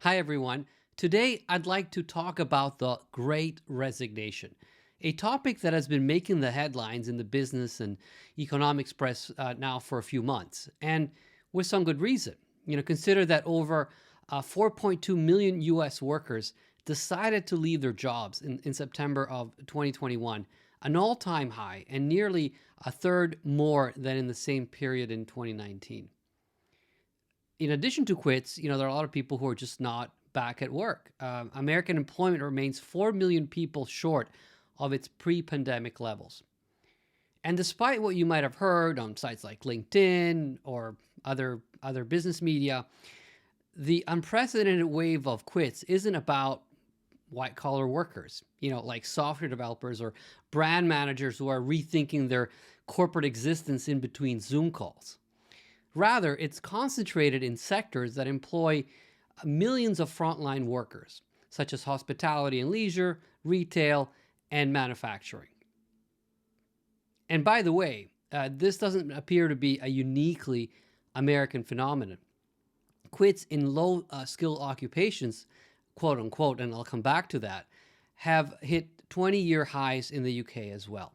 Hi, everyone. Today, I'd like to talk about the Great Resignation, a topic that has been making the headlines in the business and economics press now for a few months, and with some good reason. Consider that over 4.2 million US workers decided to leave their jobs in September of 2021, an all time high, and nearly a third more than in the same period in 2019. In addition to quits, there are a lot of people who are just not back at work. American employment remains 4 million people short of its pre-pandemic levels. And despite what you might have heard on sites like LinkedIn or other business media, the unprecedented wave of quits isn't about white collar workers, like software developers or brand managers who are rethinking their corporate existence in between Zoom calls. Rather, it's concentrated in sectors that employ millions of frontline workers, such as hospitality and leisure, retail, and manufacturing. And by the way, this doesn't appear to be a uniquely American phenomenon. Quits in low skill occupations, quote unquote, and I'll come back to that, have hit 20-year highs in the UK as well.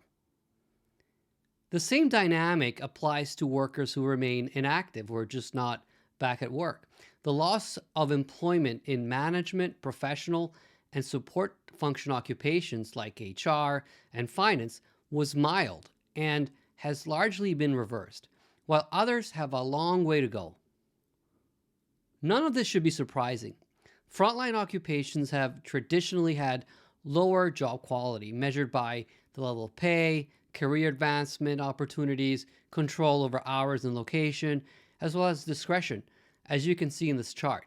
The same dynamic applies to workers who remain inactive or just not back at work. The loss of employment in management, professional, and support function occupations like HR and finance was mild and has largely been reversed, while others have a long way to go. None of this should be surprising. Frontline occupations have traditionally had lower job quality measured by the level of pay, career advancement opportunities, control over hours and location, as well as discretion, as you can see in this chart,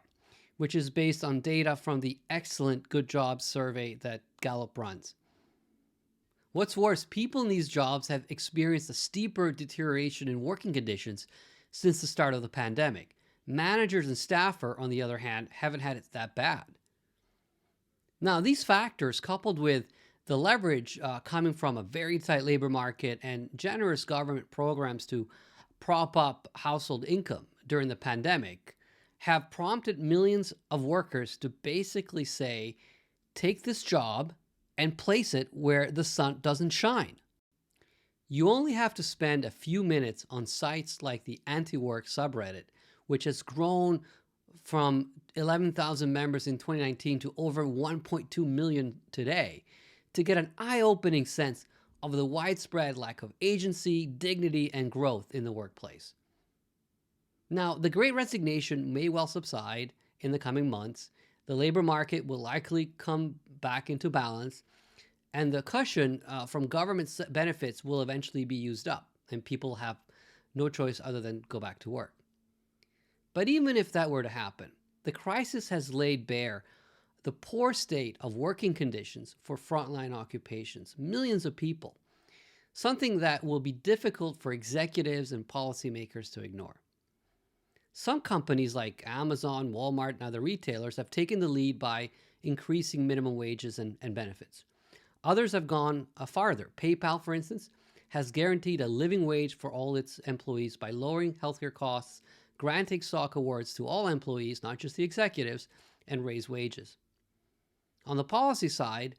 which is based on data from the excellent Good Jobs survey that Gallup runs. What's worse, people in these jobs have experienced a steeper deterioration in working conditions since the start of the pandemic. Managers and staffer, on the other hand, haven't had it that bad. Now, these factors, coupled with the leverage coming from a very tight labor market and generous government programs to prop up household income during the pandemic, have prompted millions of workers to basically say, take this job and place it where the sun doesn't shine. You only have to spend a few minutes on sites like the anti-work subreddit, which has grown from 11,000 members in 2019 to over 1.2 million today, to get an eye-opening sense of the widespread lack of agency, dignity, and growth in the workplace. Now, the Great Resignation may well subside in the coming months. The labor market will likely come back into balance, and the cushion from government benefits will eventually be used up, and people have no choice other than go back to work. But even if that were to happen, the crisis has laid bare the poor state of working conditions for frontline occupations, millions of people, something that will be difficult for executives and policymakers to ignore. Some companies like Amazon, Walmart, and other retailers have taken the lead by increasing minimum wages and benefits. Others have gone farther. PayPal, for instance, has guaranteed a living wage for all its employees by lowering healthcare costs, granting stock awards to all employees, not just the executives, and raise wages. On the policy side,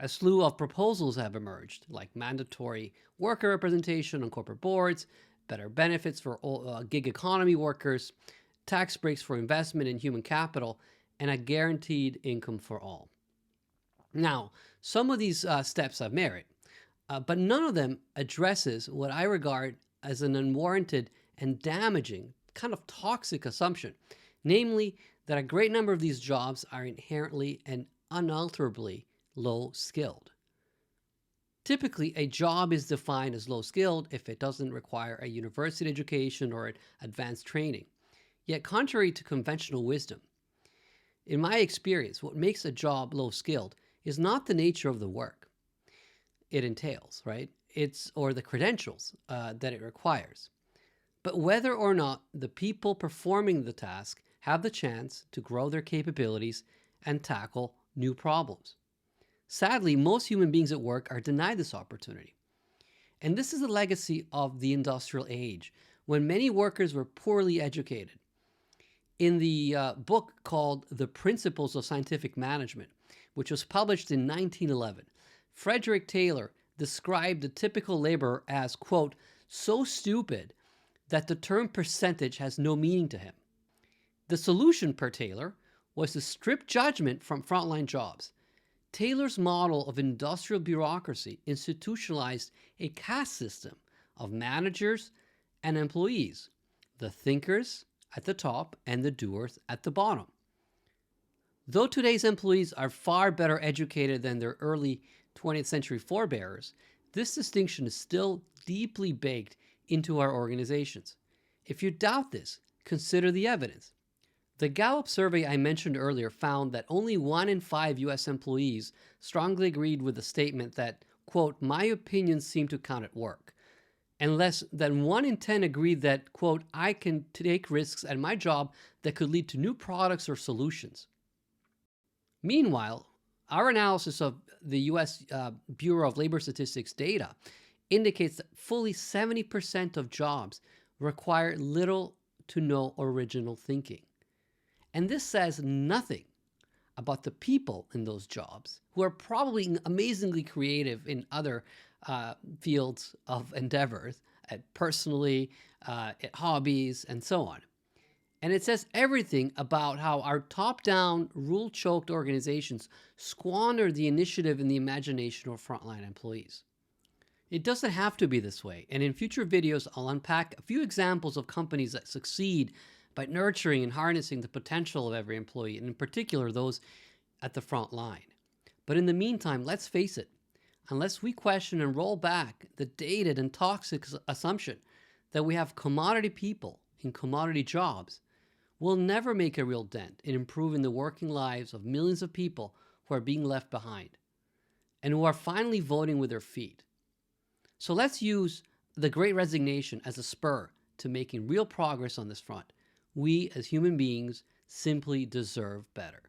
a slew of proposals have emerged, like mandatory worker representation on corporate boards, better benefits for gig economy workers, tax breaks for investment in human capital, and a guaranteed income for all. Now, some of these steps have merit, but none of them addresses what I regard as an unwarranted and damaging, kind of toxic assumption, namely that a great number of these jobs are inherently and unalterably low-skilled. Typically, a job is defined as low-skilled if it doesn't require a university education or advanced training. Yet, contrary to conventional wisdom, in my experience, what makes a job low-skilled is not the nature of the work it entails, right? Or the credentials that it requires, but whether or not the people performing the task have the chance to grow their capabilities and tackle new problems. Sadly, most human beings at work are denied this opportunity. And this is a legacy of the industrial age, when many workers were poorly educated. In the book called The Principles of Scientific Management, which was published in 1911, Frederick Taylor described the typical laborer as, quote, so stupid that the term percentage has no meaning to him. The solution, per Taylor, was to strip judgment from frontline jobs. Taylor's model of industrial bureaucracy institutionalized a caste system of managers and employees, the thinkers at the top and the doers at the bottom. Though today's employees are far better educated than their early 20th century forebears, this distinction is still deeply baked into our organizations. If you doubt this, consider the evidence. The Gallup survey I mentioned earlier found that only 1 in 5 U.S. employees strongly agreed with the statement that, quote, my opinions seem to count at work. And less than 1 in 10 agreed that, quote, I can take risks at my job that could lead to new products or solutions. Meanwhile, our analysis of the U.S. Bureau of Labor Statistics data indicates that fully 70% of jobs require little to no original thinking. And this says nothing about the people in those jobs, who are probably amazingly creative in other fields of endeavors, personally, at hobbies, and so on. And it says everything about how our top-down, rule-choked organizations squander the initiative and the imagination of frontline employees. It doesn't have to be this way, and in future videos, I'll unpack a few examples of companies that succeed by nurturing and harnessing the potential of every employee, and in particular those at the front line. But in the meantime, let's face it, unless we question and roll back the dated and toxic assumption that we have commodity people in commodity jobs, we'll never make a real dent in improving the working lives of millions of people who are being left behind and who are finally voting with their feet. So let's use the Great Resignation as a spur to making real progress on this front. We, as human beings, simply deserve better.